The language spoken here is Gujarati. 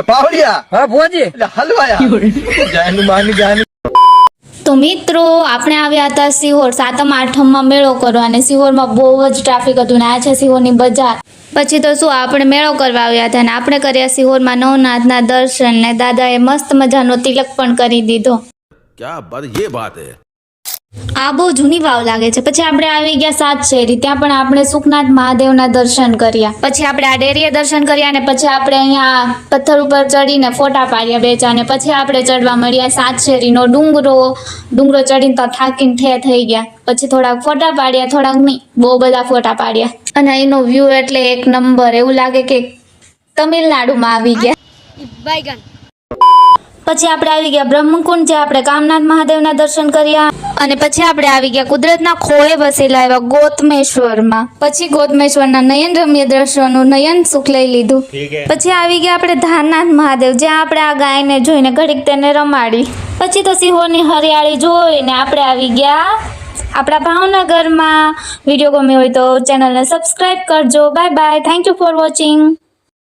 પાવડિયા હા ભોજી એટલે હલવાયા જાનું માની જાની. તો મિત્રો આપણે આવ્યા હતા સિહોર સાતમ આઠમમાં મેળો કરવા અને સિહોરમાં બહુ જ ટ્રાફિક હતું ને આ છે સિહોરની બજાર. પછી તો શું આપણે મેળો કરવા આવ્યા હતા અને આપણે કર્યા સિહોરમાં નવનાથના દર્શન ને દાદાએ મસ્ત મજાનો તિલક પણ કરી દીધો. क्या बात ये बात है. આ બહુ જૂની વાવ લાગે છે. પછી આપણે આવી ગયા સાત શેરી, ત્યાં પણ આપણે સુખનાથ મહાદેવના દર્શન કર્યા. પછી આપણે આ ડેરીએ દર્શન કર્યા અને પછી આપણે અહીંયા પથ્થર ઉપર ચડીને ફોટા પાડ્યા બે ચાર. અને પછી આપણે ચડવા મળ્યા સાત શેરીનો ડુંગરો ચડીને તો થાકીને થઈ ગયા. પછી થોડાક ફોટા પાડ્યા, થોડાક નહીં, બહુ બધા ફોટા પાડ્યા. અને અહીંનો વ્યૂ એટલે એક નંબર, એવું લાગે કે તમિલનાડુમાં આવી ગયા. પછી આપણે આવી ગયા બ્રહ્મકુંડ, જે આપણે કામનાથ મહાદેવના દર્શન કર્યા. અને પછી આપણે આવી ગયા કુદરતના ખોળે વસેલા એવા ગોતમેશ્વરમાં. પછી ગોતમેશ્વરના નયન રમ્ય દ્રશ્યોનું નયન સુખ લઈ લીધું. પછી આવી ગયા આપણે ધારનાથ મહાદેવ, જ્યાં આપણે આ ગાયને જોઈને ઘડીક તેને રમાડી. પછી તો સિંહોની હરિયાળી જોઈને આપણે આવી ગયા આપણા ભાવનગરમાં. વિડીયો ગમ્યો હોય તો ચેનલને સબસ્ક્રાઈબ કરજો. Bye bye, thank you for watching.